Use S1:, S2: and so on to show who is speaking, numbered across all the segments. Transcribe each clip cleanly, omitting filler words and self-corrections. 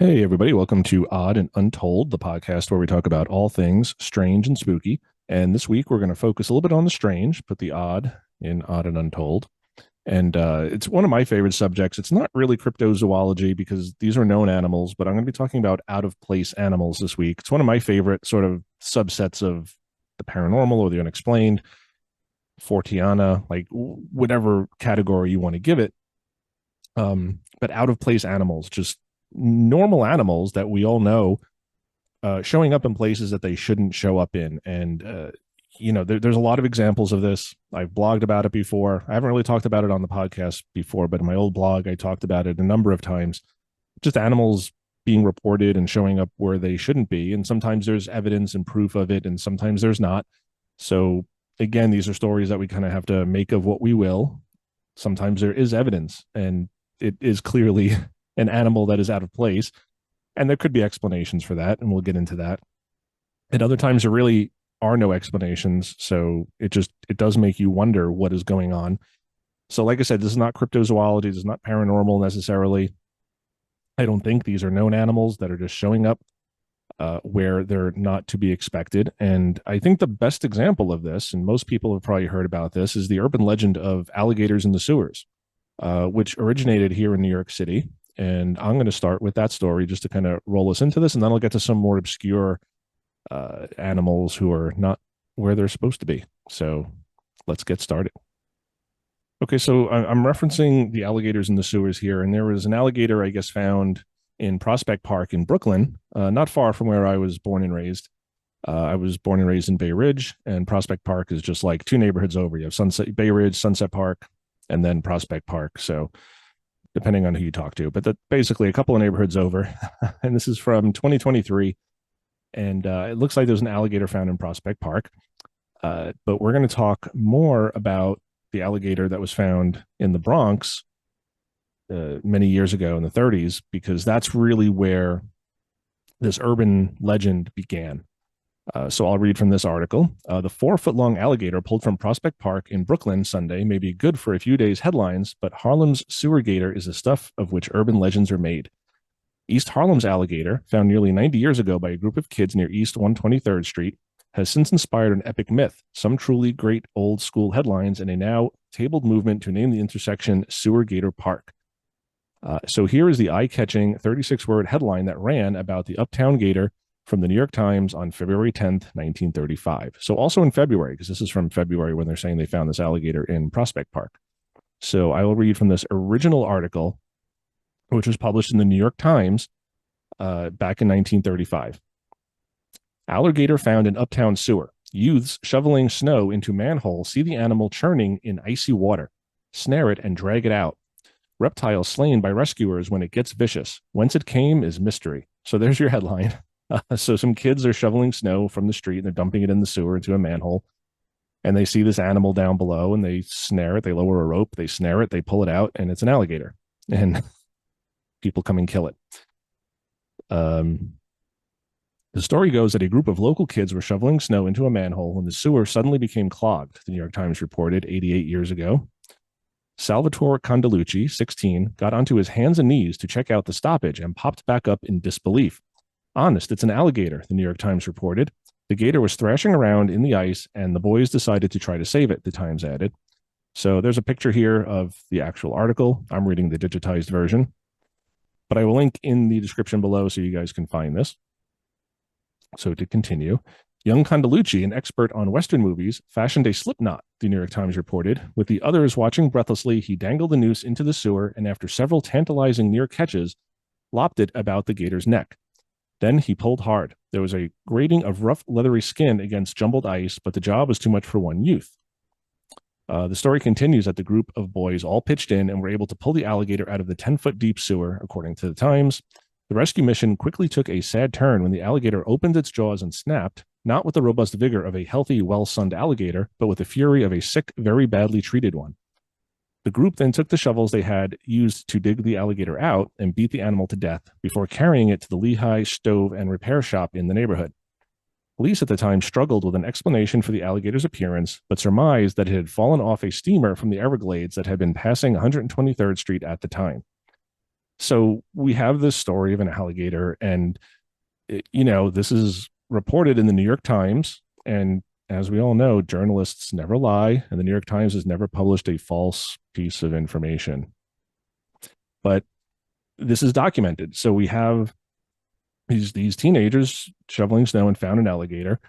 S1: Hey, everybody. Welcome to Odd and Untold, the podcast where we talk about all things strange and spooky. And this week, we're going to focus a little bit on the strange, put the odd in Odd and Untold. And it's one of my favorite subjects. It's not really cryptozoology because these are known animals, but I'm going to be talking about out of place animals this week. It's one of my favorite sort of subsets of the paranormal or the unexplained, Forteana, like whatever category you want to give it. But out of place animals, just normal animals that we all know showing up in places that they shouldn't show up in. And, there's a lot of examples of this. I've blogged about it before. I haven't really talked about it on the podcast before, but in my old blog, I talked about it a number of times. Just animals being reported and showing up where they shouldn't be. And sometimes there's evidence and proof of it, and sometimes there's not. So, again, these are stories that we kind of have to make of what we will. Sometimes there is evidence, and it is clearly an animal that is out of place. And there could be explanations for that, and we'll get into that. And other times there really are no explanations. So it does make you wonder what is going on. So, like I said, this is not cryptozoology, this is not paranormal necessarily. I don't think these are known animals that are just showing up where they're not to be expected. And I think the best example of this, and most people have probably heard about this, is the urban legend of alligators in the sewers, which originated here in New York City. And I'm going to start with that story just to kind of roll us into this, and then I'll get to some more obscure animals who are not where they're supposed to be. So let's get started. Okay, so I'm referencing the alligators in the sewers here, and there was an alligator, I guess, found in Prospect Park in Brooklyn, not far from where I was born and raised. I was born and raised in Bay Ridge, and Prospect Park is just like two neighborhoods over. You have Sunset, Bay Ridge, Sunset Park, and then Prospect Park. So depending on who you talk to, but basically a couple of neighborhoods over. And this is from 2023. And it looks like there's an alligator found in Prospect Park. But we're going to talk more about the alligator that was found in the Bronx many years ago in the 30s, because that's really where this urban legend began. So I'll read from this article. The 4-foot-long alligator pulled from Prospect Park in Brooklyn Sunday may be good for a few days' headlines, but Harlem's sewer gator is the stuff of which urban legends are made. East Harlem's alligator, found nearly 90 years ago by a group of kids near East 123rd Street, has since inspired an epic myth, some truly great old-school headlines, and a now tabled movement to name the intersection Sewer Gator Park. So here is the eye-catching 36-word headline that ran about the Uptown Gator from the New York Times on February 10th, 1935. So also in February, because this is from February when they're saying they found this alligator in Prospect Park. So I will read from this original article, which was published in the New York Times back in 1935. Alligator found in Uptown sewer. Youths shoveling snow into manhole see the animal churning in icy water. Snare it and drag it out. Reptile slain by rescuers when it gets vicious. Whence it came is mystery. So there's your headline. So some kids are shoveling snow from the street and they're dumping it in the sewer into a manhole. And they see this animal down below and they snare it. They lower a rope, they snare it, they pull it out, and it's an alligator. And people come and kill it. The story goes that a group of local kids were shoveling snow into a manhole when the sewer suddenly became clogged, the New York Times reported 88 years ago. Salvatore Condalucci, 16, got onto his hands and knees to check out the stoppage and popped back up in disbelief. Honest, it's an alligator, the New York Times reported. The gator was thrashing around in the ice, and the boys decided to try to save it, the Times added. So there's a picture here of the actual article. I'm reading the digitized version, but I will link in the description below so you guys can find this. So to continue, young Condalucci, an expert on Western movies, fashioned a slip knot, the New York Times reported. With the others watching breathlessly, he dangled the noose into the sewer, and after several tantalizing near catches, lopped it about the gator's neck. Then he pulled hard. There was a grating of rough, leathery skin against jumbled ice, but the job was too much for one youth. The story continues that the group of boys all pitched in and were able to pull the alligator out of the 10-foot deep sewer, according to the Times. The rescue mission quickly took a sad turn when the alligator opened its jaws and snapped, not with the robust vigor of a healthy, well-sunned alligator, but with the fury of a sick, very badly treated one. The group then took the shovels they had used to dig the alligator out and beat the animal to death before carrying it to the Lehigh Stove and Repair Shop in the neighborhood. Police at the time struggled with an explanation for the alligator's appearance, but surmised that it had fallen off a steamer from the Everglades that had been passing 123rd Street at the time. So we have this story of an alligator, and this is reported in the New York Times. And as we all know, journalists never lie, and the New York Times has never published a false piece of information. But this is documented. So we have these teenagers shoveling snow and found an alligator.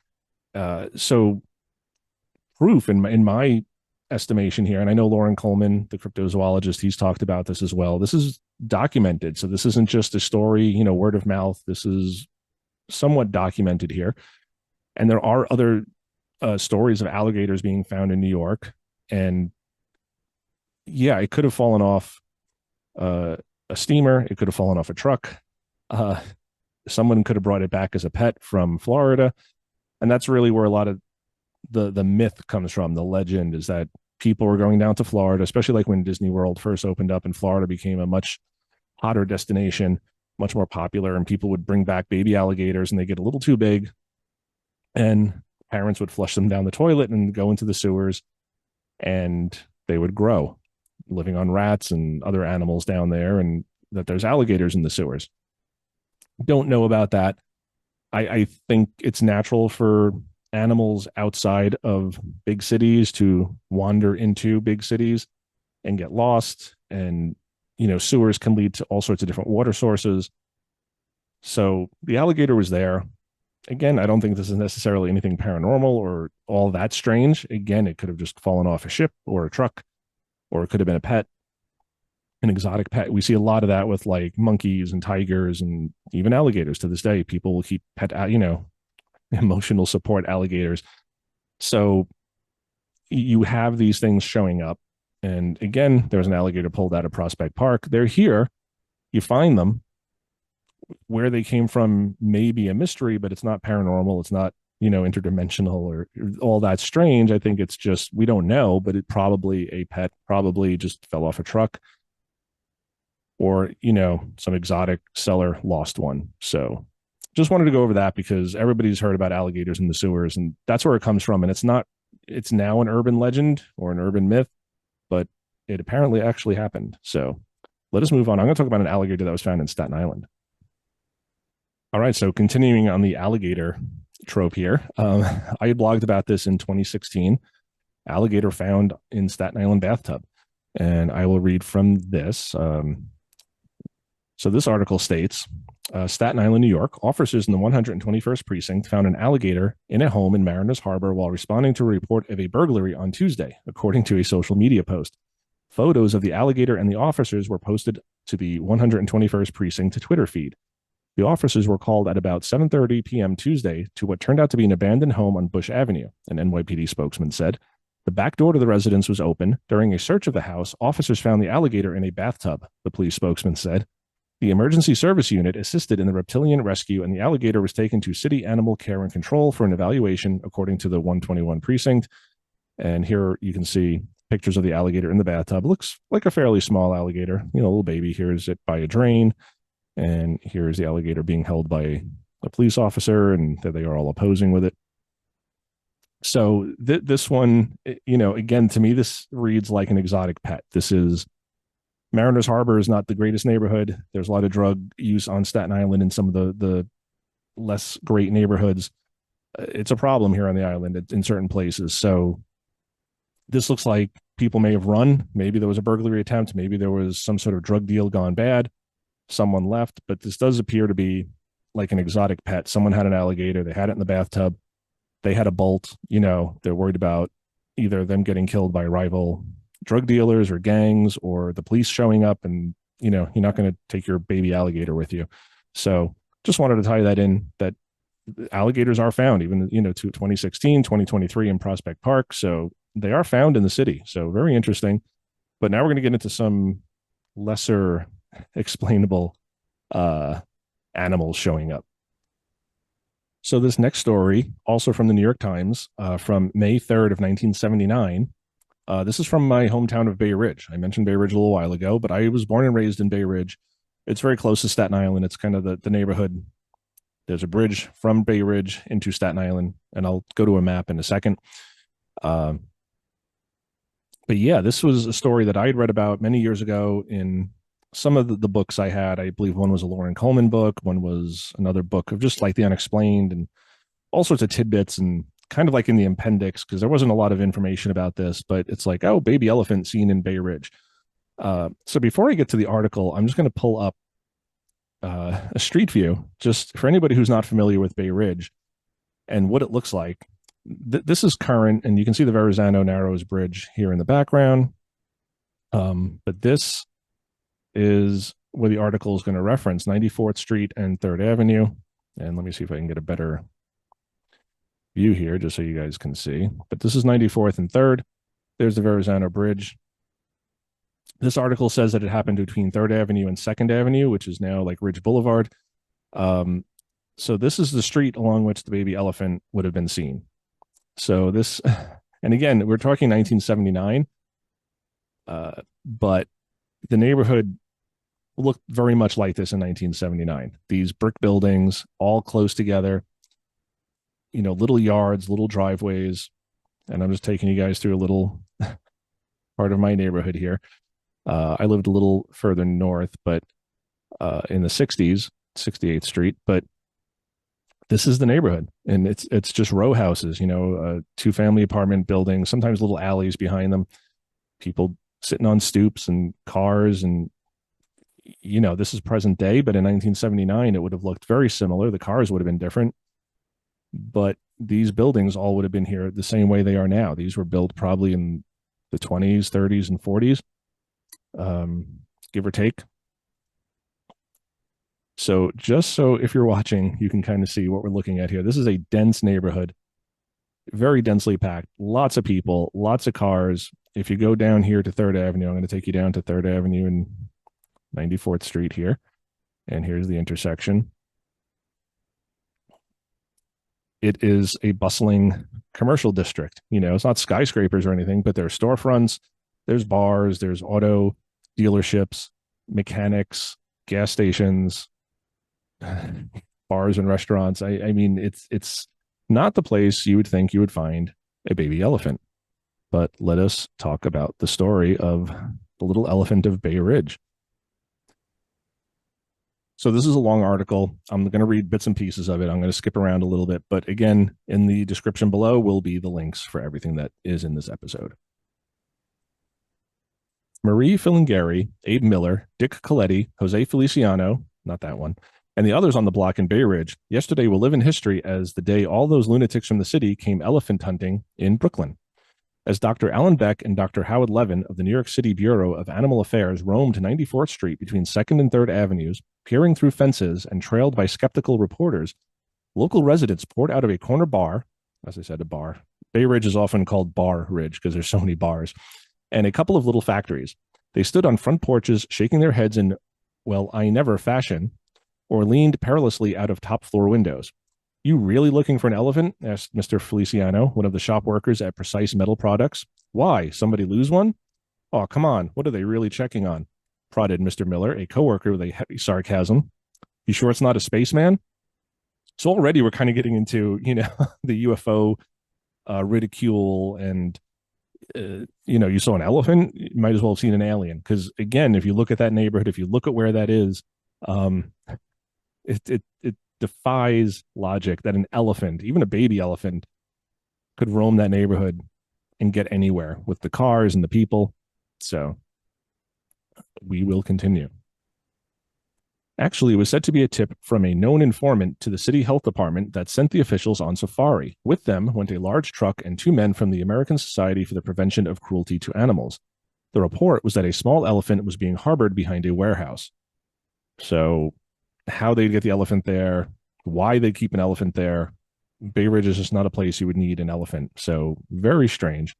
S1: So proof in my estimation here, and I know Lauren Coleman, the cryptozoologist, he's talked about this as well. This is documented. So this isn't just a story, word of mouth. This is somewhat documented here. And there are other stories of alligators being found in New York. And yeah, it could have fallen off a steamer. It could have fallen off a truck. Someone could have brought it back as a pet from Florida. And that's really where a lot of the myth comes from. The legend is that people were going down to Florida, especially like when Disney World first opened up and Florida became a much hotter destination, much more popular, and people would bring back baby alligators and they get a little too big, and parents would flush them down the toilet and go into the sewers, and they would grow, living on rats and other animals down there, and that there's alligators in the sewers. Don't know about that. I think it's natural for animals outside of big cities to wander into big cities and get lost. And, sewers can lead to all sorts of different water sources. So the alligator was there. Again, I don't think this is necessarily anything paranormal or all that strange. Again, it could have just fallen off a ship or a truck, or it could have been a pet, an exotic pet. We see a lot of that with like monkeys and tigers and even alligators to this day. People will keep emotional support alligators. So you have these things showing up. And again, there was an alligator pulled out of Prospect Park. They're here. You find them. Where they came from may be a mystery, but it's not paranormal. It's not, interdimensional or all that strange. I think it's just, we don't know, but it probably a pet, probably just fell off a truck, or, some exotic seller lost one. So just wanted to go over that because everybody's heard about alligators in the sewers, and that's where it comes from. And it's now an urban legend or an urban myth, but it apparently actually happened. So let us move on. I'm going to talk about an alligator that was found in Staten Island. All right. So continuing on the alligator trope here, I had blogged about this in 2016. Alligator found in Staten Island bathtub. And I will read from this. So this article states, Staten Island, New York, officers in the 121st precinct found an alligator in a home in Mariners Harbor while responding to a report of a burglary on Tuesday, according to a social media post. Photos of the alligator and the officers were posted to the 121st precinct Twitter feed. The officers were called at about 7:30 p.m. Tuesday to what turned out to be an abandoned home on Bush Avenue, an NYPD spokesman said. The back door to the residence was open. During a search of the house, officers found the alligator in a bathtub, the police spokesman said. The emergency service unit assisted in the reptilian rescue, and the alligator was taken to City Animal Care and Control for an evaluation, according to the 121 precinct. And here you can see pictures of the alligator in the bathtub. It looks like a fairly small alligator, a little baby. Here is it by a drain. And here is the alligator being held by a police officer, and they are all opposing with it. So this one, again, to me, this reads like an exotic pet. This is Mariners Harbor is not the greatest neighborhood. There's a lot of drug use on Staten Island in some of the less great neighborhoods. It's a problem here on the island in certain places. So this looks like people may have run. Maybe there was a burglary attempt. Maybe there was some sort of drug deal gone bad. Someone left, but this does appear to be like an exotic pet. Someone had an alligator. They had it in the bathtub. They had a bolt. They're worried about either them getting killed by rival drug dealers or gangs, or the police showing up, and you're not going to take your baby alligator with you. So just wanted to tie that in, that alligators are found even to 2016, 2023 in Prospect Park. So they are found in the city. So very interesting. But now we're going to get into some lesser explainable animals showing up. So this next story, also from the New York Times, from May 3rd of 1979. This is from my hometown of Bay Ridge. I mentioned Bay Ridge a little while ago, but I was born and raised in Bay Ridge. It's very close to Staten Island. It's kind of the neighborhood. There's a bridge from Bay Ridge into Staten Island, and I'll go to a map in a second. But yeah, this was a story that I had read about many years ago in some of the books I had, I believe one was a Lauren Coleman book, one was another book of just like the unexplained and all sorts of tidbits and kind of like in the appendix, because there wasn't a lot of information about this, but it's like, oh, baby elephant seen in Bay Ridge. So before I get to the article, I'm just going to pull up a street view just for anybody who's not familiar with Bay Ridge and what it looks like. This is current, and you can see the Verrazano Narrows Bridge here in the background. But this is where the article is going to reference 94th Street and 3rd Avenue. And let me see if I can get a better view here just so you guys can see. But this is 94th and 3rd. There's the Verrazano Bridge. This article says that it happened between 3rd Avenue and 2nd Avenue, which is now like Ridge Boulevard. So this is the street along which the baby elephant would have been seen. So this, and again, we're talking 1979, but the neighborhood looked very much like this in 1979. These brick buildings all close together, little yards, little driveways. And I'm just taking you guys through a little part of my neighborhood here. I lived a little further north, but in the 60s, 68th Street, but this is the neighborhood, and it's just row houses, 2-family apartment buildings, sometimes little alleys behind them, people sitting on stoops and cars. And, this is present day, but in 1979, it would have looked very similar. The cars would have been different, but these buildings all would have been here the same way they are now. These were built probably in the 20s, 30s, and 40s, give or take. So just so if you're watching, you can kind of see what we're looking at here. This is a dense neighborhood, very densely packed, lots of people, lots of cars. If you go down here to 3rd Avenue, I'm going to take you down to 3rd Avenue and 94th Street here. And here's the intersection. It is a bustling commercial district. It's not skyscrapers or anything, but there are storefronts, there's bars, there's auto dealerships, mechanics, gas stations, bars and restaurants. I mean, it's not the place you would think you would find a baby elephant. But let us talk about the story of the little elephant of Bay Ridge. So this is a long article. I'm going to read bits and pieces of it. I'm going to skip around a little bit. But again, in the description below will be the links for everything that is in this episode. Marie Filingeri, Abe Miller, Dick Coletti, Jose Feliciano, not that one, and the others on the block in Bay Ridge yesterday will live in history as the day all those lunatics from the city came elephant hunting in Brooklyn. As Dr. Alan Beck and Dr. Howard Levin of the New York City Bureau of Animal Affairs roamed 94th Street between 2nd and 3rd Avenues, peering through fences and trailed by skeptical reporters, local residents poured out of a corner bar, as I said, a bar. Bay Ridge is often called Bar Ridge because there's so many bars, and a couple of little factories. They stood on front porches, shaking their heads in, well, I never fashion, or leaned perilously out of top-floor windows. You really looking for an elephant? Asked Mr. Feliciano, one of the shop workers at Precise Metal Products. Why? Somebody lose one? Oh, come on. What are they really checking on? Prodded Mr. Miller, a coworker with a heavy sarcasm. You sure it's not a spaceman? So already we're kind of getting into, the UFO ridicule and, you saw an elephant, you might as well have seen an alien. Because again, if you look at that neighborhood, if you look at where that is, it defies logic that an elephant, even a baby elephant, could roam that neighborhood and get anywhere with the cars and the people. So we will continue. Actually, it was said to be a tip from a known informant to the city health department that sent the officials on safari. With them went a large truck and 2 men from the American Society for the Prevention of Cruelty to Animals. The report was that a small elephant was being harbored behind a warehouse. So how they'd get the elephant there, why they keep an elephant there. Bay Ridge is just not a place you would need an elephant. So very strange.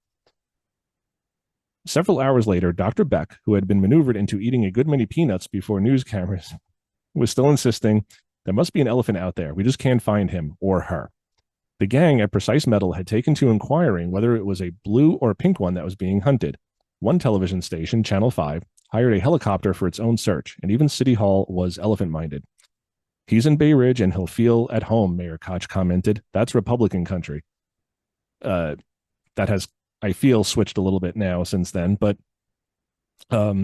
S1: Several hours later, Dr. Beck, who had been maneuvered into eating a good many peanuts before news cameras, was still insisting, there must be an elephant out there. We just can't find him or her. The gang at Precise Metal had taken to inquiring whether it was a blue or pink one that was being hunted. One television station, Channel 5, hired a helicopter for its own search, and even City Hall was elephant-minded. He's in Bay Ridge and he'll feel at home, Mayor Koch commented. That's Republican country. That has, I feel, switched a little bit now since then. But, a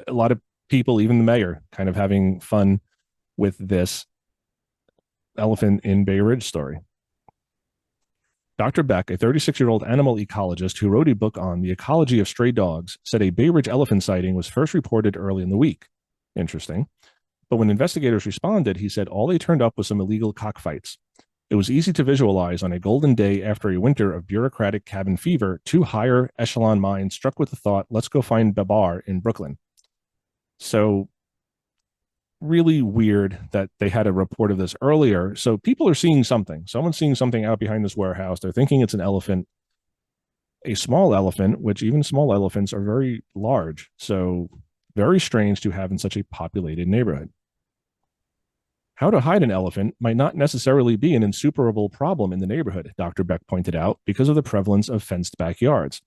S1: lot of people, even the mayor, kind of having fun with this elephant in Bay Ridge story. Dr. Beck, a 36-year-old animal ecologist who wrote a book on the ecology of stray dogs, said a Bay Ridge elephant sighting was first reported early in the week. Interesting. But when investigators responded, he said all they turned up was some illegal cockfights. It was easy to visualize on a golden day after a winter of bureaucratic cabin fever, two higher echelon minds struck with the thought, let's go find Babar in Brooklyn. So really weird that they had a report of this earlier. So people are seeing something. Someone's seeing something out behind this warehouse. They're thinking it's an elephant, a small elephant, which even small elephants are very large. So very strange to have in such a populated neighborhood. How to hide an elephant might not necessarily be an insuperable problem in the neighborhood, Dr. Beck pointed out, because of the prevalence of fenced backyards.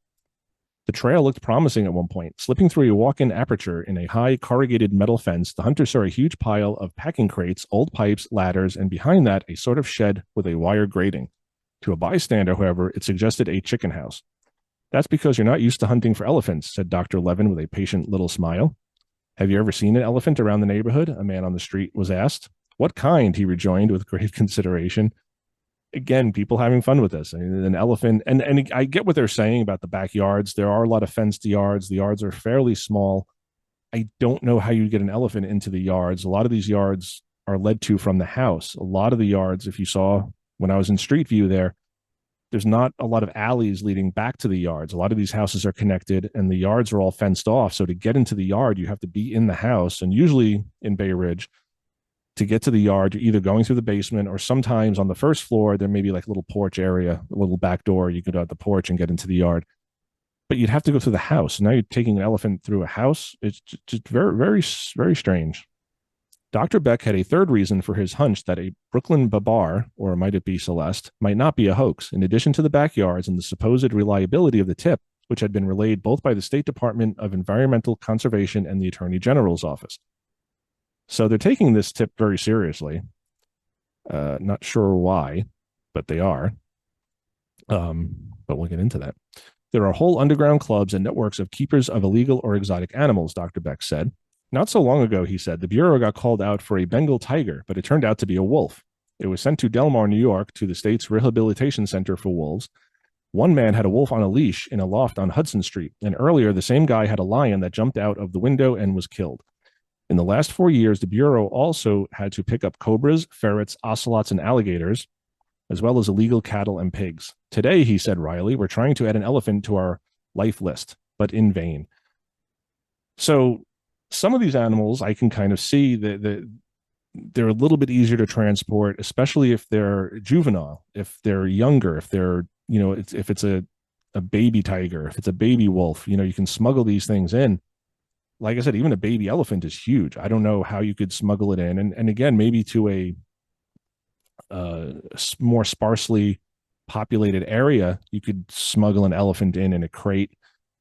S1: The trail looked promising at one point. Slipping through a walk-in aperture in a high corrugated metal fence, the hunter saw a huge pile of packing crates, old pipes, ladders, and behind that, a sort of shed with a wire grating. To a bystander, however, it suggested a chicken house. That's because you're not used to hunting for elephants, said Dr. Levin with a patient little smile. Have you ever seen an elephant around the neighborhood? A man on the street was asked. What kind? He rejoined with grave consideration. Again, people having fun with this. I mean, an elephant, and I get what they're saying about the backyards. There are a lot of fenced yards. The yards are fairly small. I don't know how you get an elephant into the yards. A lot of these yards are led to from the house. A lot of the yards, if you saw when I was in Street View there's not a lot of alleys leading back to the yards. A lot of these houses are connected and the yards are all fenced off. So to get into the yard, you have to be in the house. And usually in Bay Ridge, to get to the yard, you're either going through the basement or sometimes on the first floor, there may be like a little porch area, a little back door. You could go out the porch and get into the yard. But you'd have to go through the house. Now you're taking an elephant through a house. It's just very, very, very strange. Dr. Beck had a third reason for his hunch that a Brooklyn Babar, or might it be Celeste, might not be a hoax. In addition to the backyards and the supposed reliability of the tip, which had been relayed both by the State Department of Environmental Conservation and the Attorney General's office. So they're taking this tip very seriously. Not sure why, but they are. But we'll get into that. There are whole underground clubs and networks of keepers of illegal or exotic animals, Dr. Beck said. Not so long ago, he said, the Bureau got called out for a Bengal tiger, but it turned out to be a wolf. It was sent to Del Mar, New York, to the state's Rehabilitation Center for Wolves. One man had a wolf on a leash in a loft on Hudson Street, and earlier the same guy had a lion that jumped out of the window and was killed. In the last 4 years, the Bureau also had to pick up cobras, ferrets, ocelots, and alligators, as well as illegal cattle and pigs. Today, he said wryly, we're trying to add an elephant to our life list, but in vain. So some of these animals, I can kind of see that they're a little bit easier to transport, especially if they're juvenile, if they're younger, if they're, if it's a baby tiger, if it's a baby wolf, you can smuggle these things in. Like I said, even a baby elephant is huge. I don't know how you could smuggle it in. And again, maybe to a more sparsely populated area, you could smuggle an elephant in a crate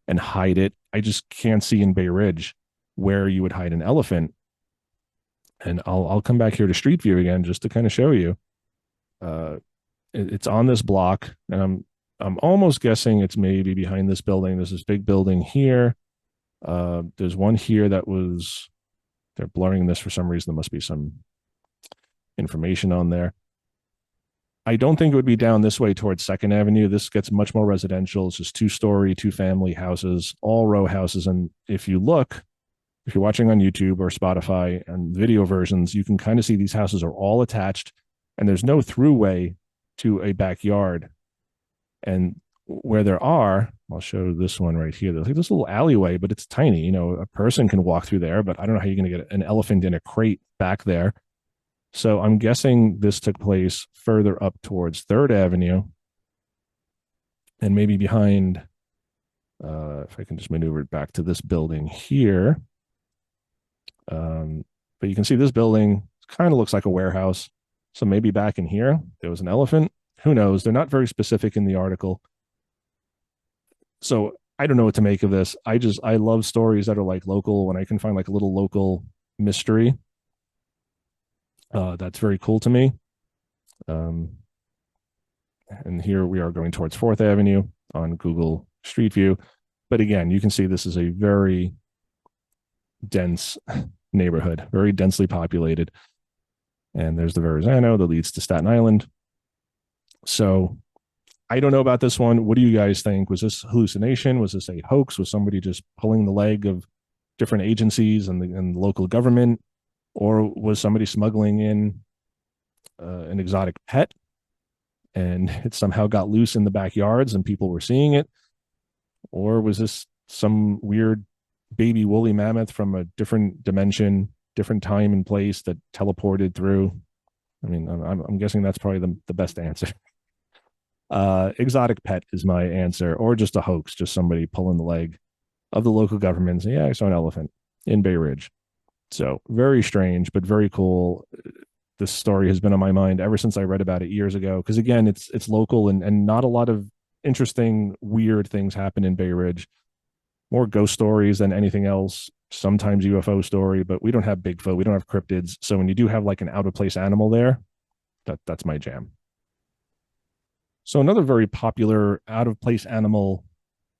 S1: and hide it. I just can't see in Bay Ridge where you would hide an elephant. And I'll come back here to Street View again just to kind of show you. It's on this block, and I'm almost guessing it's maybe behind this building. There's this big building here. There's one here that they're blurring this for some reason. There must be some information on there. I don't think it would be down this way towards 2nd Avenue. This gets much more residential. It's just 2-story, 2-family houses, all row houses. And if you're watching on YouTube or Spotify and video versions, you can kind of see these houses are all attached and there's no throughway to a backyard. And where there are, I'll show this one right here. There's like this little alleyway, but it's tiny. A person can walk through there, but I don't know how you're going to get an elephant in a crate back there. So I'm guessing this took place further up towards 3rd Avenue and maybe behind, if I can just maneuver it back to this building here. But you can see this building kind of looks like a warehouse. So maybe back in here, there was an elephant. Who knows? They're not very specific in the article. So I don't know what to make of this. I love stories that are like local when I can find like a little local mystery. That's very cool to me. And here we are going towards 4th Avenue on Google Street View. But again, you can see this is a very, dense neighborhood, very densely populated. And there's the Verrazano that leads to Staten Island. So I don't know about this one. What do you guys think? Was this hallucination? Was this a hoax? Was somebody just pulling the leg of different agencies and the local government? Or was somebody smuggling in an exotic pet and it somehow got loose in the backyards and people were seeing it? Or was this some weird baby woolly mammoth from a different dimension, different time and place that teleported through? I mean, I'm guessing that's probably the best answer. Exotic pet is my answer, or just a hoax, just somebody pulling the leg of the local government. Saying, yeah, I saw an elephant in Bay Ridge. So very strange, but very cool. This story has been on my mind ever since I read about it years ago. Because again, it's local and not a lot of interesting, weird things happen in Bay Ridge. More ghost stories than anything else. Sometimes UFO story, but we don't have Bigfoot. We don't have cryptids. So when you do have like an out of place animal there, that's my jam. So another very popular out of place animal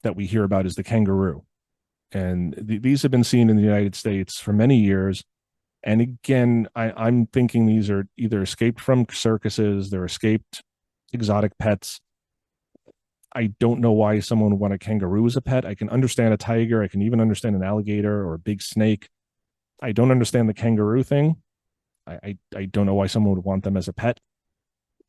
S1: that we hear about is the kangaroo. And these have been seen in the United States for many years. And again, I'm thinking these are either escaped from circuses, they're escaped exotic pets. I don't know why someone would want a kangaroo as a pet. I can understand a tiger. I can even understand an alligator or a big snake. I don't understand the kangaroo thing. I don't know why someone would want them as a pet.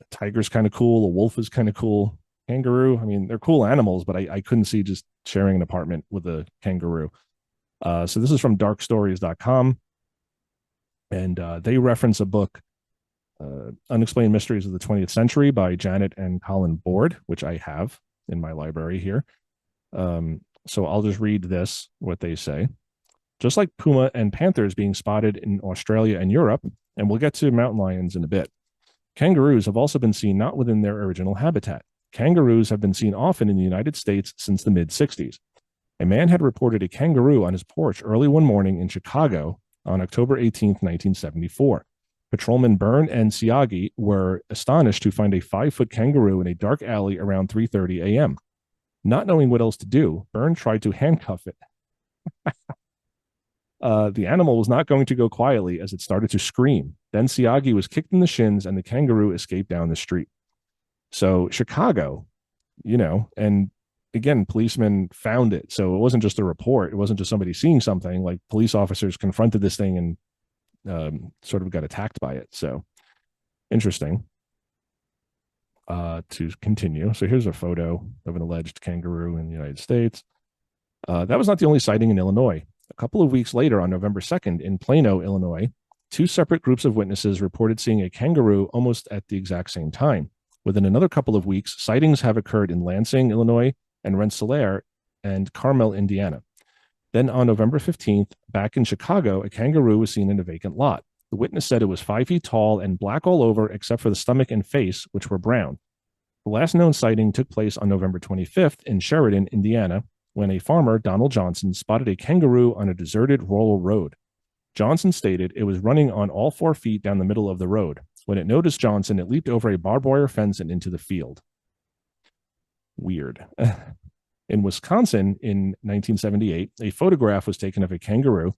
S1: A tiger's kind of cool. A wolf is kind of cool. Kangaroo, I mean, they're cool animals, but I couldn't see just sharing an apartment with a kangaroo. So this is from darkstories.com. And they reference a book, Unexplained Mysteries of the 20th Century by Janet and Colin Board, which I have in my library here. So I'll just read this, what they say. Just like puma and panthers being spotted in Australia and Europe, and we'll get to mountain lions in a bit, kangaroos have also been seen not within their original habitat. Kangaroos have been seen often in the United States since the mid-60s. A man had reported a kangaroo on his porch early one morning in Chicago on October 18th, 1974. Patrolman Byrne and Siagi were astonished to find a 5-foot kangaroo in a dark alley around 3:30 a.m. Not knowing what else to do, Byrne tried to handcuff it. The animal was not going to go quietly as it started to scream. Then Siagi was kicked in the shins and the kangaroo escaped down the street. So Chicago, and again, policemen found it. So it wasn't just a report. It wasn't just somebody seeing something. Like police officers confronted this thing and sort of got attacked by it. So interesting. To continue. So here's a photo of an alleged kangaroo in the United States. That was not the only sighting in Illinois. A couple of weeks later, on November 2nd, in Plano, Illinois, 2 separate groups of witnesses reported seeing a kangaroo almost at the exact same time. Within another couple of weeks, sightings have occurred in Lansing, Illinois, and Rensselaer and Carmel, Indiana. Then on November 15th, back in Chicago, a kangaroo was seen in a vacant lot. The witness said it was 5 feet tall and black all over except for the stomach and face, which were brown. The last known sighting took place on November 25th in Sheridan, Indiana, when a farmer, Donald Johnson, spotted a kangaroo on a deserted rural road. Johnson stated it was running on all 4 feet down the middle of the road. When it noticed Johnson, it leaped over a barbed wire fence and into the field. Weird. In Wisconsin in 1978, a photograph was taken of a kangaroo.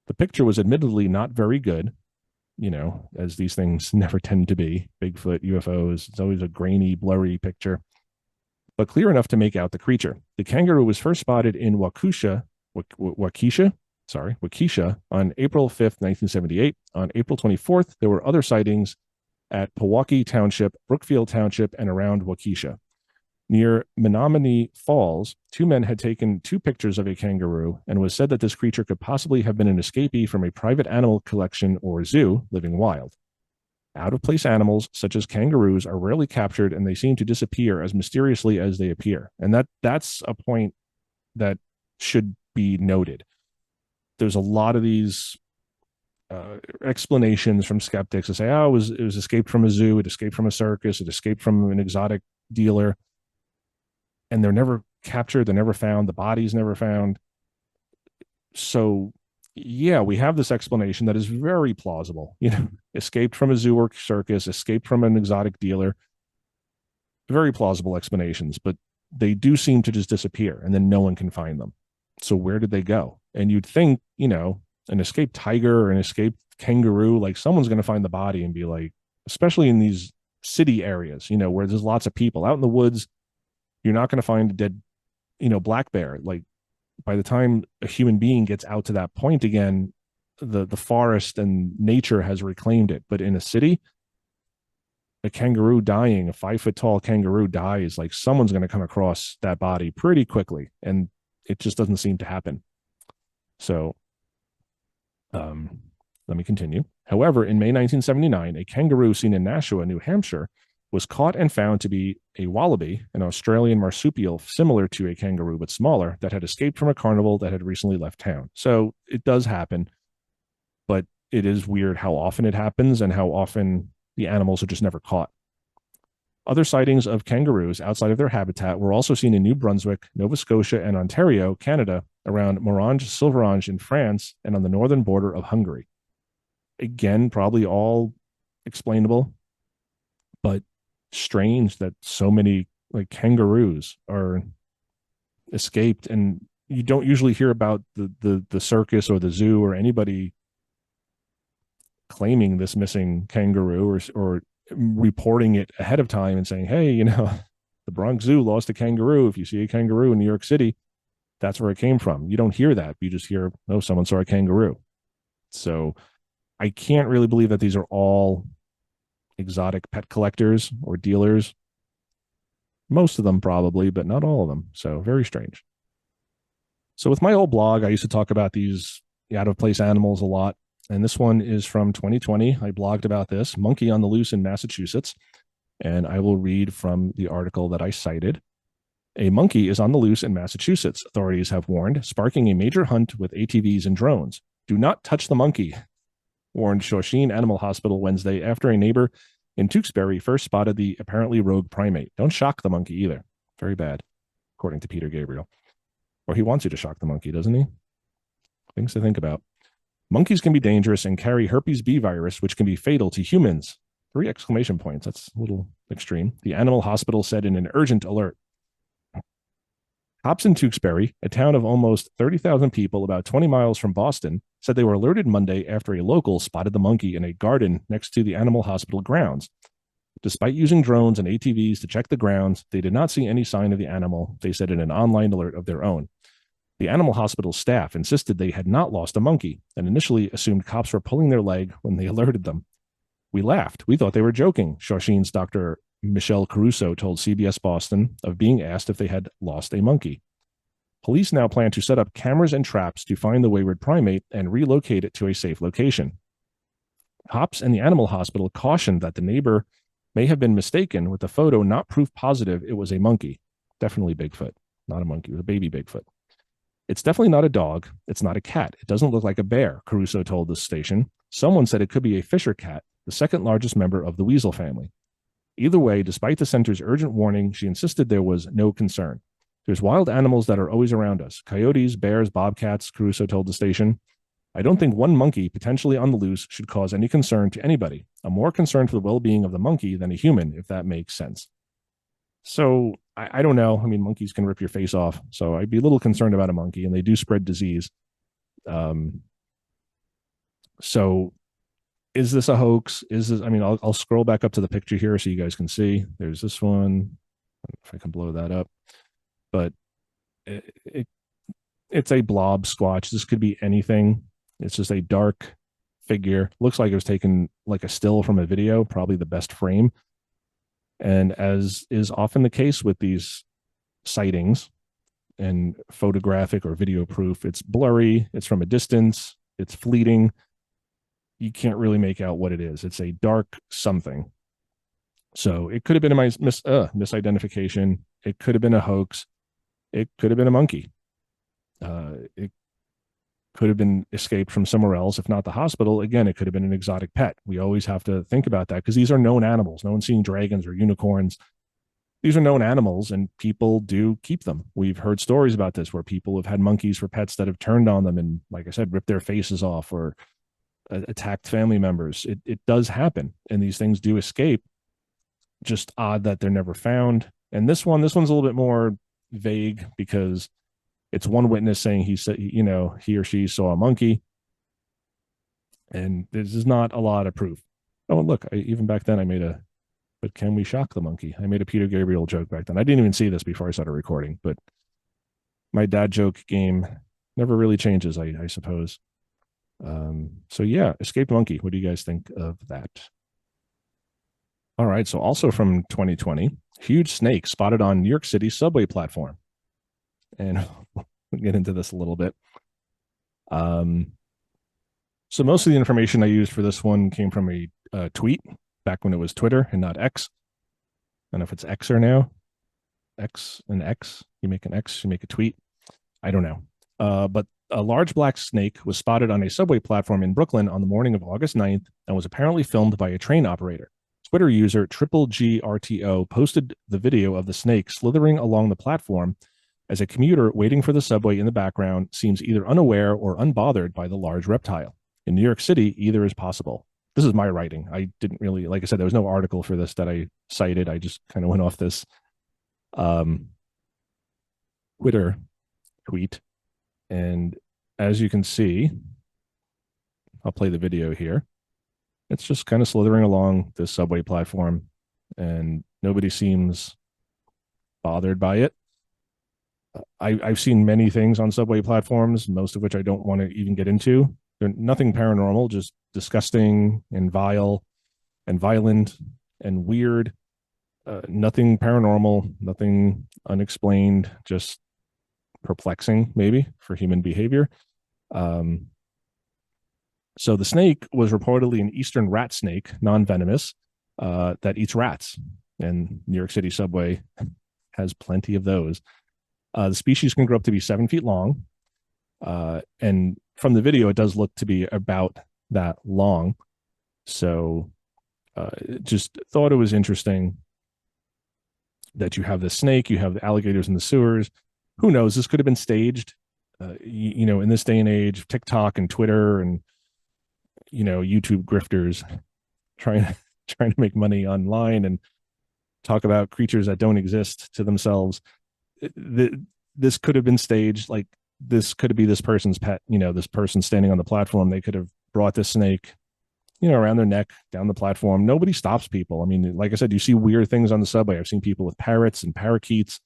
S1: The picture was admittedly not very good, as these things never tend to be. Bigfoot, UFOs, it's always a grainy, blurry picture, but clear enough to make out the creature. The kangaroo was first spotted in Waukesha on April 5th, 1978. On April 24th, there were other sightings at Pewaukee Township, Brookfield Township, and around Waukesha. Near Menominee Falls, 2 men had taken 2 pictures of a kangaroo, and was said that this creature could possibly have been an escapee from a private animal collection or zoo living wild. Out-of-place animals, such as kangaroos, are rarely captured, and they seem to disappear as mysteriously as they appear. And that's a point that should be noted. There's a lot of these explanations from skeptics to say, it was escaped from a zoo, it escaped from a circus, it escaped from an exotic dealer. And they're never captured, they're never found, the body's never found. So, yeah, we have this explanation that is very plausible. Escaped from a zoo or circus, escaped from an exotic dealer. Very plausible explanations, but they do seem to just disappear and then no one can find them. So where did they go? And you'd think, an escaped tiger or an escaped kangaroo, like someone's going to find the body and be like, especially in these city areas, where there's lots of people out in the woods, you're not going to find a dead, black bear. Like by the time a human being gets out to that point again, the forest and nature has reclaimed it. But in a city, a kangaroo dying, a 5 foot tall kangaroo dies, like someone's going to come across that body pretty quickly. And it just doesn't seem to happen. So let me continue. However, in May 1979, a kangaroo seen in Nashua, New Hampshire, was caught and found to be a wallaby, an Australian marsupial similar to a kangaroo but smaller, that had escaped from a carnival that had recently left town. So it does happen, but it is weird how often it happens and how often the animals are just never caught. Other sightings of kangaroos outside of their habitat were also seen in New Brunswick, Nova Scotia, and Ontario, Canada, around Morange-Silverange in France, and on the northern border of Hungary. Again, probably all explainable, but strange that so many like kangaroos are escaped, and you don't usually hear about the circus or the zoo or anybody claiming this missing kangaroo or reporting it ahead of time and saying, hey, the Bronx Zoo lost a kangaroo. If you see a kangaroo in New York City, that's where it came from. You don't hear that. You just hear, oh, someone saw a kangaroo. So I can't really believe that these are all exotic pet collectors or dealers. Most of them probably, but not all of them. So very strange. So with my old blog, I used to talk about these out of place animals a lot. And this one is from 2020. I blogged about this monkey on the loose in Massachusetts. And I will read from the article that I cited. A monkey is on the loose in Massachusetts, authorities have warned, sparking a major hunt with ATVs and drones. Do not touch the monkey, warned Shawsheen Animal Hospital Wednesday after a neighbor in Tewksbury first spotted the apparently rogue primate. Don't shock the monkey either. Very bad, according to Peter Gabriel. Or he wants you to shock the monkey, doesn't he? Things to think about. Monkeys can be dangerous and carry herpes B virus, which can be fatal to humans. 3 exclamation points. That's a little extreme. The animal hospital said in an urgent alert. Cops in Tewksbury, a town of almost 30,000 people about 20 miles from Boston, said they were alerted Monday after a local spotted the monkey in a garden next to the animal hospital grounds. Despite using drones and ATVs to check the grounds, they did not see any sign of the animal, they said in an online alert of their own. The animal hospital staff insisted they had not lost a monkey and initially assumed cops were pulling their leg when they alerted them. We laughed. We thought they were joking, Shawsheen's Dr. Michelle Caruso told CBS Boston of being asked if they had lost a monkey. Police now plan to set up cameras and traps to find the wayward primate and relocate it to a safe location. Cops and the animal hospital cautioned that the neighbor may have been mistaken, with the photo not proof positive it was a monkey. Definitely Bigfoot, not a monkey, it was a baby Bigfoot. It's definitely not a dog. It's not a cat. It doesn't look like a bear, Caruso told the station. Someone said it could be a Fisher cat, the second largest member of the weasel family. Either way, despite the center's urgent warning, she insisted there was no concern. There's wild animals that are always around us. Coyotes, bears, bobcats, Caruso told the station. I don't think one monkey potentially on the loose should cause any concern to anybody. I'm more concerned for the well-being of the monkey than a human, if that makes sense. So I don't know. I mean, monkeys can rip your face off. So I'd be a little concerned about a monkey, and they do spread disease. So is this a hoax? Is this, I mean, I'll scroll back up to the picture here so you guys can see. There's this one. If I can blow that up. But it's a blob squatch. This could be anything. It's just a dark figure. Looks like it was taken like a still from a video, probably the best frame. And as is often the case with these sightings and photographic or video proof, it's blurry, it's from a distance, it's fleeting. You can't really make out what it is. It's a dark something. So it could have been a misidentification. It could have been a hoax. It could have been a monkey. It could have been escaped from somewhere else. If not the hospital, again, it could have been an exotic pet. We always have to think about that because these are known animals. No one's seeing dragons or unicorns. These are known animals and people do keep them. We've heard stories about this where people have had monkeys for pets that have turned on them and, like I said, ripped their faces off or attacked family members. It does happen, and these things do escape. Just odd that they're never found. And this one's a little bit more vague because it's one witness saying he said, he or she saw a monkey. And there's just not a lot of proof. Oh, look, even back then I made a, but can we shock the monkey? I made a Peter Gabriel joke back then. I didn't even see this before I started recording, but my dad joke game never really changes, I suppose. So yeah, escaped monkey. What do you guys think of that? All right. So also from 2020, huge snake spotted on New York City subway platform. And we'll get into this a little bit. Um, so most of the information I used for this one came from a tweet back when it was Twitter and not X. I don't know if it's Xer now. X and X. You make an X, you make a tweet. I don't know. But a large black snake was spotted on a subway platform in Brooklyn on the morning of August 9th and was apparently filmed by a train operator. Twitter user Triple GRTO posted the video of the snake slithering along the platform as a commuter waiting for the subway in the background seems either unaware or unbothered by the large reptile. In New York City, either is possible. This is my writing. I didn't really, like I said, there was no article for this that I cited. I just kind of went off this Twitter tweet. And as you can see, I'll play the video here. It's just kind of slithering along this subway platform, and nobody seems bothered by it. I've seen many things on subway platforms, most of which I don't want to even get into. They're nothing paranormal, just disgusting and vile and violent and weird. Nothing paranormal, nothing unexplained, just perplexing, maybe, for human behavior. So the snake was reportedly an eastern rat snake, non-venomous, that eats rats. And New York City subway has plenty of those. The species can grow up to be 7 feet long. And from the video, it does look to be about that long. So just thought it was interesting that you have this snake, you have the alligators in the sewers. Who knows? This could have been staged. In this day and age, TikTok and Twitter and YouTube grifters trying to make money online and talk about creatures that don't exist to themselves. This could have been staged. Like, this could be this person's pet. This person standing on the platform. They could have brought this snake, around their neck down the platform. Nobody stops people. I mean, like I said, you see weird things on the subway. I've seen people with parrots and parakeets,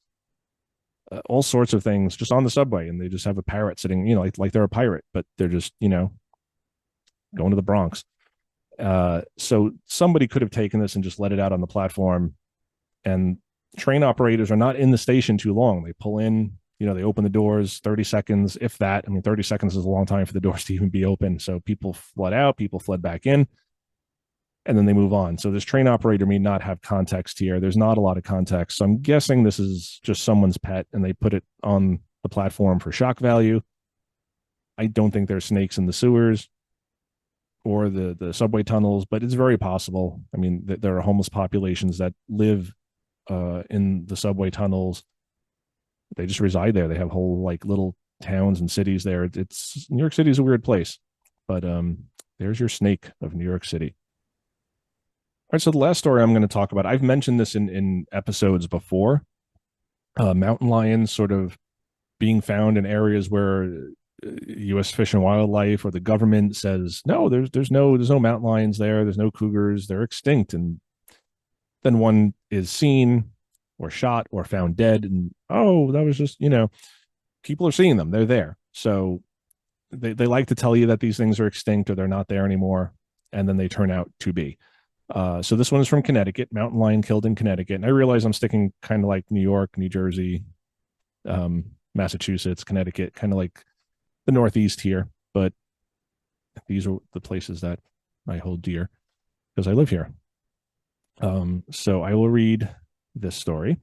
S1: all sorts of things just on the subway, and they just have a parrot sitting, like they're a pirate, but they're just, going to the Bronx. So somebody could have taken this and just let it out on the platform. And train operators are not in the station too long. They pull in, they open the doors, 30 seconds, if that. I mean, 30 seconds is a long time for the doors to even be open. So people flood out, people flood back in, and then they move on. So this train operator may not have context here. There's not a lot of context. So I'm guessing this is just someone's pet and they put it on the platform for shock value. I don't think there's snakes in the sewers or the subway tunnels, but it's very possible. I mean, there are homeless populations that live in the subway tunnels. They just reside there. They have whole little towns and cities there. It's New York City is a weird place, but there's your snake of New York City. All right, so the last story I'm going to talk about, I've mentioned this in episodes before. Mountain lions sort of being found in areas where U.S. Fish and Wildlife or the government says, no, there's no mountain lions there. There's no cougars. They're extinct. And then one is seen or shot or found dead. And, oh, that was just, people are seeing them. They're there. So they like to tell you that these things are extinct or they're not there anymore. And then they turn out to be. So this one is from Connecticut, mountain lion killed in Connecticut. And I realize I'm sticking kind of like New York, New Jersey, Massachusetts, Connecticut, kind of like the Northeast here, but these are the places that I hold dear because I live here. So I will read this story.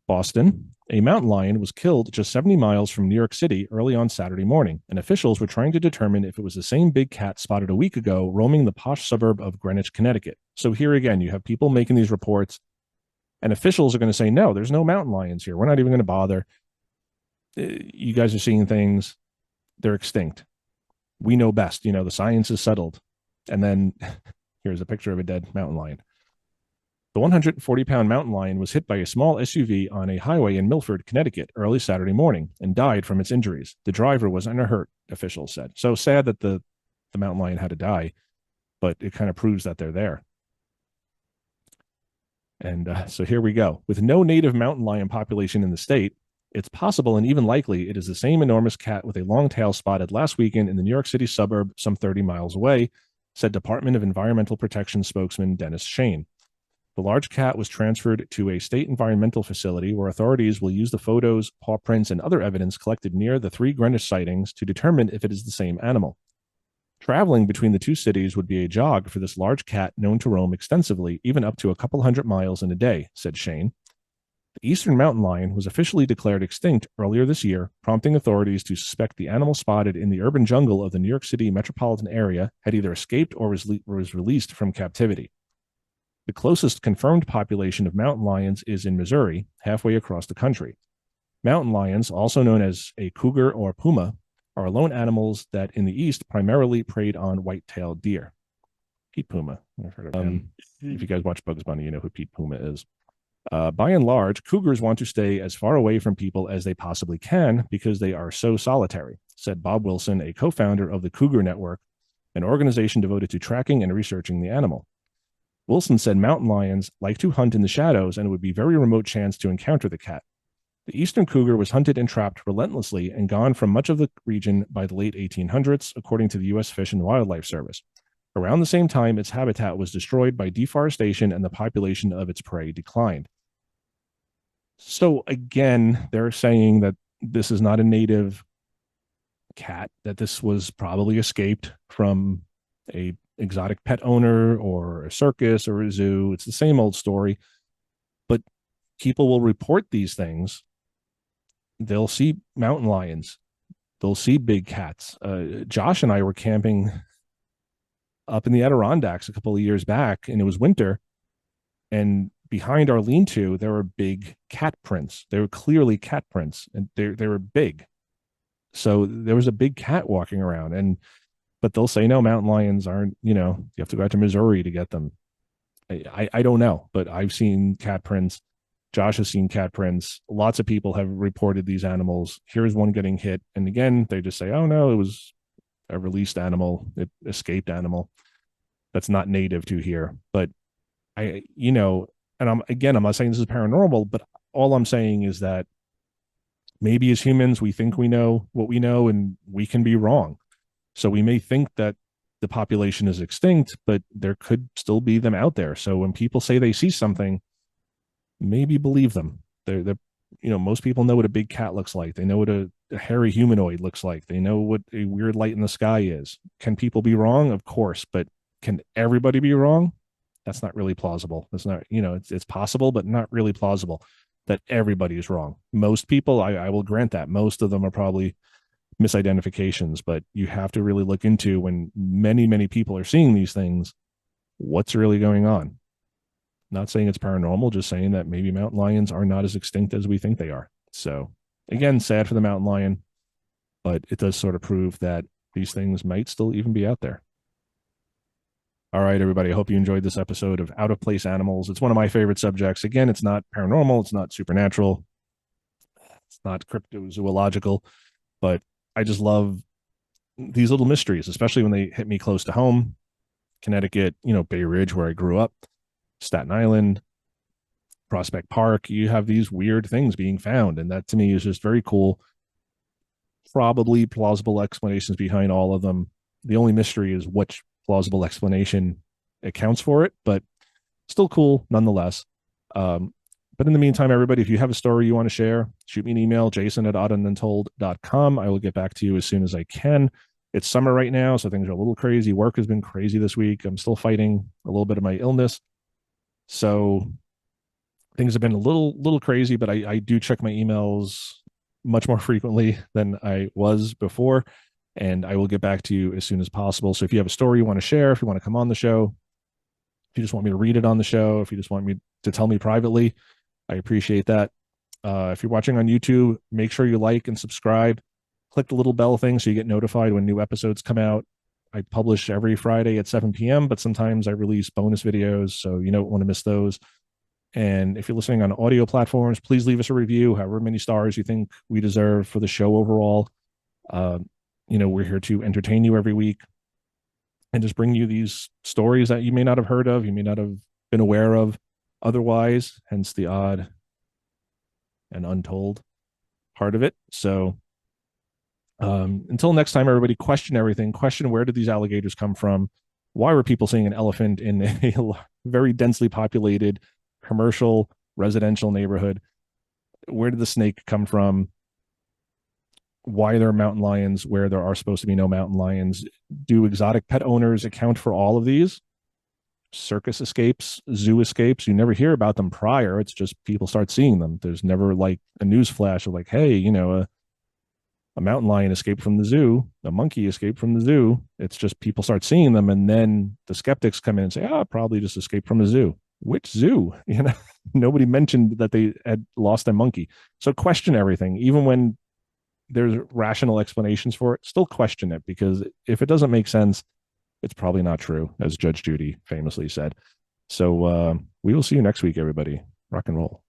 S1: Boston, a mountain lion was killed just 70 miles from New York City early on Saturday morning, and officials were trying to determine if it was the same big cat spotted a week ago roaming the posh suburb of Greenwich, Connecticut. So here again, you have people making these reports, and officials are going to say, no, there's no mountain lions here. We're not even going to bother. You guys are seeing things. They're extinct. We know best. The science is settled. And then here's a picture of a dead mountain lion. The 140-pound mountain lion was hit by a small SUV on a highway in Milford, Connecticut, early Saturday morning and died from its injuries. The driver was unhurt, officials said. So sad that the the mountain lion had to die, but it kind of proves that they're there. And so here we go. With no native mountain lion population in the state, it's possible and even likely it is the same enormous cat with a long tail spotted last weekend in the New York City suburb some 30 miles away, said Department of Environmental Protection spokesman Dennis Shane. The large cat was transferred to a state environmental facility where authorities will use the photos, paw prints, and other evidence collected near the 3 Greenwich sightings to determine if it is the same animal. Traveling between the 2 cities would be a jog for this large cat known to roam extensively, even up to a couple hundred miles in a day, said Shane. The eastern mountain lion was officially declared extinct earlier this year, prompting authorities to suspect the animal spotted in the urban jungle of the New York City metropolitan area had either escaped or was released from captivity. The closest confirmed population of mountain lions is in Missouri, halfway across the country. Mountain lions, also known as a cougar or puma, are lone animals that in the East primarily preyed on white-tailed deer. Pete Puma. I've heard of him. If you guys watch Bugs Bunny, you know who Pete Puma is. By and large, cougars want to stay as far away from people as they possibly can because they are so solitary, said Bob Wilson, a co-founder of the Cougar Network, an organization devoted to tracking and researching the animal. Wilson said mountain lions like to hunt in the shadows and it would be a very remote chance to encounter the cat. The eastern cougar was hunted and trapped relentlessly and gone from much of the region by the late 1800s, according to the U.S. Fish and Wildlife Service. Around the same time, its habitat was destroyed by deforestation and the population of its prey declined. So again, they're saying that this is not a native cat, that this was probably escaped from a exotic pet owner or a circus or a zoo. It's the same old story, but people will report these things. They'll see mountain lions. They'll see big cats. Josh and I were camping up in the Adirondacks a couple of years back, and it was winter. And behind our lean-to, there were big cat prints. They were clearly cat prints, and they were big. So there was a big cat walking around. But they'll say, no, mountain lions aren't, you have to go out to Missouri to get them. I don't know, but I've seen cat prints. Josh has seen cat prints. Lots of people have reported these animals. Here's one getting hit. And again, they just say, oh, no, it was a released animal, it escaped animal. That's not native to here. But and I'm not saying this is paranormal, but all I'm saying is that maybe as humans, we think we know what we know and we can be wrong. So we may think that the population is extinct, but there could still be them out there. So when people say they see something, maybe believe them. They're most people know what a big cat looks like. They know what a hairy humanoid looks like. They know what a weird light in the sky is. Can people be wrong? Of course, but can everybody be wrong? That's not really plausible. That's not, it's possible, but not really plausible that everybody is wrong. Most people, I will grant that. Most of them are probably misidentifications, but you have to really look into, when many, many people are seeing these things, what's really going on. Not saying it's paranormal, just saying that maybe mountain lions are not as extinct as we think they are. So again, sad for the mountain lion, but it does sort of prove that these things might still even be out there. All right, everybody, I hope you enjoyed this episode of Out of Place Animals. It's one of my favorite subjects. Again, it's not paranormal, it's not supernatural, it's not cryptozoological, but I just love these little mysteries, especially when they hit me close to home. Connecticut, Bay Ridge, where I grew up, Staten Island, Prospect Park, you have these weird things being found. And that to me is just very cool. Probably plausible explanations behind all of them. The only mystery is which plausible explanation accounts for it, but still cool nonetheless. But in the meantime, everybody, if you have a story you want to share, shoot me an email, jason@oddanuntold.com. I will get back to you as soon as I can. It's summer right now, so things are a little crazy. Work has been crazy this week. I'm still fighting a little bit of my illness. So things have been a little crazy, but I do check my emails much more frequently than I was before, and I will get back to you as soon as possible. So if you have a story you want to share, if you want to come on the show, if you just want me to read it on the show, if you just want me to tell me privately, I appreciate that. If you're watching on YouTube, make sure you like and subscribe. Click the little bell thing so you get notified when new episodes come out. I publish every Friday at 7 p.m., but sometimes I release bonus videos, so you don't want to miss those. And if you're listening on audio platforms, please leave us a review, however many stars you think we deserve for the show overall. We're here to entertain you every week. and just bring you these stories that you may not have heard of, you may not have been aware of otherwise, hence the odd and untold part of it. So until next time, everybody, question everything. Question, where did these alligators come from? Why were people seeing an elephant in a very densely populated commercial residential neighborhood? Where did the snake come from? Why are there mountain lions where there are supposed to be no mountain lions? Do exotic pet owners account for all of these? Circus escapes, zoo escapes, you never hear about them prior. It's just people start seeing them. There's never like a news flash of like, hey, a mountain lion escaped from the zoo, a monkey escaped from the zoo. It's just people start seeing them, and then the skeptics come in and say, probably just escaped from the zoo. Which zoo? Nobody mentioned that they had lost a monkey. So question everything, even when there's rational explanations for it. Still question it, because if it doesn't make sense, it's probably not true, as Judge Judy famously said. So we will see you next week, everybody. Rock and roll.